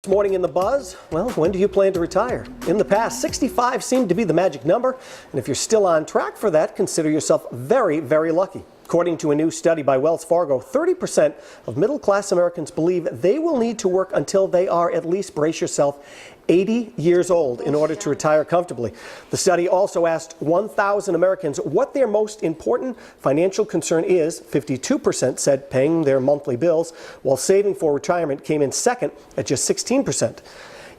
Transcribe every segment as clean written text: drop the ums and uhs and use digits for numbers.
This morning in The Buzz, well, when do you plan to retire? In the past, 65 seemed to be the magic number, and if you're still on track for that, consider yourself very, very lucky. According to a new study by Wells Fargo, 30% of middle-class Americans believe they will need to work until they are, at least brace yourself, 80 years old in order to retire comfortably. The study also asked 1,000 Americans what their most important financial concern is. 52% said paying their monthly bills, while saving for retirement came in second at just 16%.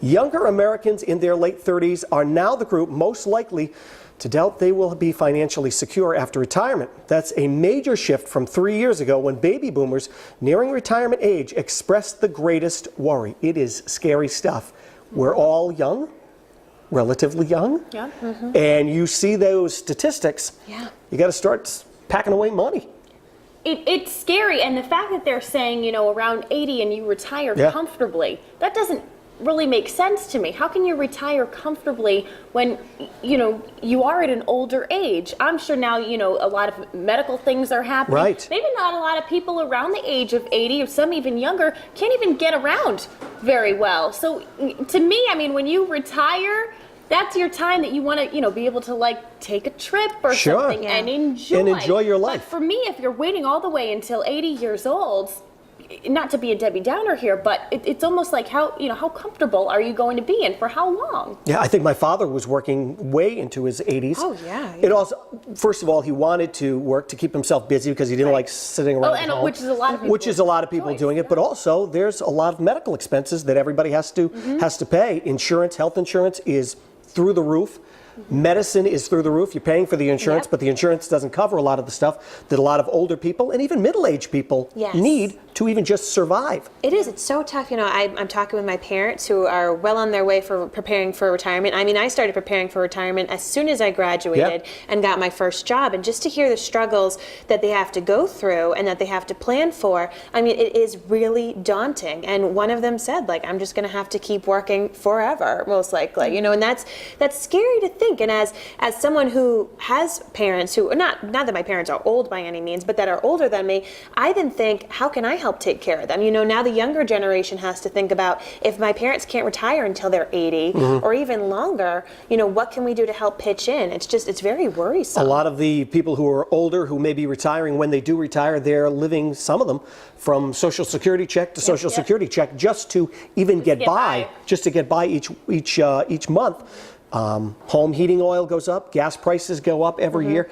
Younger Americans in their late 30s are now the group most likely to doubt they will be financially secure after retirement. That's a major shift from 3 years ago when baby boomers nearing retirement age expressed the greatest worry. It is scary stuff. We're all young, relatively young, and you see those statistics, you got to start packing away money. It's scary, and the fact that they're saying, you know, around 80 and you retire comfortably, that doesn't really make sense to me. How can you retire comfortably when, you know, you are at an older age? I'm sure now, you know, a lot of medical things are happening. Right. Maybe not a lot of people around the age of 80, or some even younger, can't even get around very well. So to me, I mean, when you retire, that's your time that you want to, you know, be able to like take a trip or something and enjoy your life. But for me, if you're waiting all the way until 80 years old, not to be a Debbie Downer here, but it's almost like how comfortable are you going to be and for how long? Yeah, I think my father was working way into his 80s. Oh, yeah. It also, first of all, he wanted to work to keep himself busy because he didn't like sitting around at home. Which is a lot of people. Which is a lot of people doing it, but also there's a lot of medical expenses that everybody has to pay. Insurance, health insurance is through the roof. Medicine is through the roof. You're paying for the insurance, but the insurance doesn't cover a lot of the stuff that a lot of older people and even middle-aged people need to even just survive. It is. It's so tough. You know, I'm talking with my parents who are well on their way for preparing for retirement. I mean, I started preparing for retirement as soon as I graduated and got my first job. And just to hear the struggles that they have to go through and that they have to plan for, I mean, it is really daunting. And one of them said, like, I'm just going to have to keep working forever, most likely. You know, and that's scary to think. And as someone who has parents who, not that my parents are old by any means, but that are older than me, I then think, how can I help take care of them? You know, now the younger generation has to think about, if my parents can't retire until they're 80 or even longer, you know, what can we do to help pitch in? It's very worrisome. A lot of the people who are older who may be retiring, when they do retire, they're living, some of them, from Social Security check to Social Security check just to even get by, just to get by each month. Home heating oil goes up, gas prices go up every year.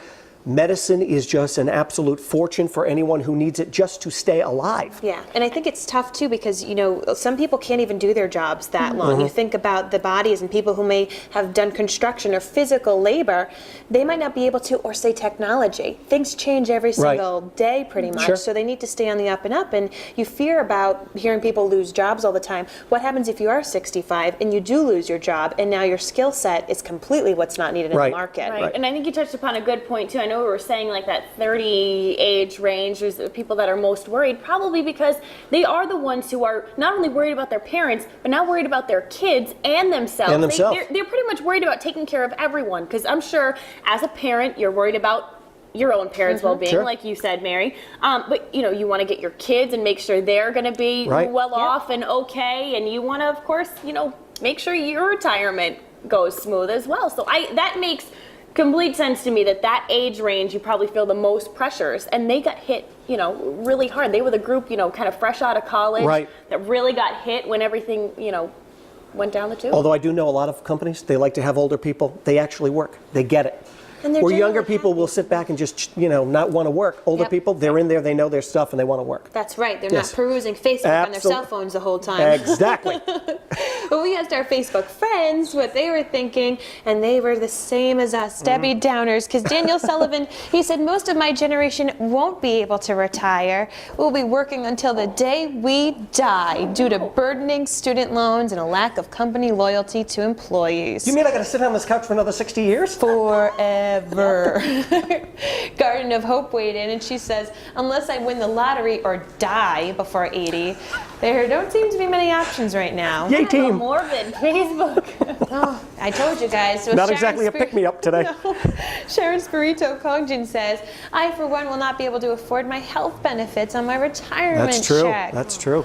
Medicine is just an absolute fortune for anyone who needs it just to stay alive. Yeah, and I think it's tough too because, you know, some people can't even do their jobs that long. You think about the bodies and people who may have done construction or physical labor, they might not be able to, or say technology. Things change every single day pretty much, so they need to stay on the up and up, and you fear about hearing people lose jobs all the time. What happens if you are 65 and you do lose your job and now your skill set is completely what's not needed in the market? Right, and I think you touched upon a good point too. I know we were saying like that 30 age range, there's the people that are most worried, probably because they are the ones who are not only worried about their parents, but now worried about their kids and themselves. They're pretty much worried about taking care of everyone, because I'm sure as a parent, you're worried about your own parents' well-being, like you said, Mary. But you know, you want to get your kids and make sure they're going to be well off and okay, and you want to, of course, you know, make sure your retirement goes smooth as well. So that makes complete sense to me that age range you probably feel the most pressures, and they got hit, you know, really hard. They were the group, you know, kind of fresh out of college that really got hit when everything, you know, went down the tube. Although I do know a lot of companies, they like to have older people. They actually work. They get it. Where younger people will sit back and just, you know, not want to work. Older people, they're in there, they know their stuff, and they want to work. That's right. They're not perusing Facebook on their cell phones the whole time. Exactly. Well, we asked our Facebook friends what they were thinking, and they were the same as us, Debbie Downers, because Daniel Sullivan, he said, most of my generation won't be able to retire. We'll be working until the day we die due to burdening student loans and a lack of company loyalty to employees. You mean I got to sit on this couch for another 60 years? Forever. Garden of Hope weighed in, and she says, unless I win the lottery or die before 80, there don't seem to be many options right now. Yay, team. Morbid Facebook. Oh, I told you guys. So not exactly a pick-me-up today. No. Sharon Spirito Kongjin says, I, for one, will not be able to afford my health benefits on my retirement check. That's true.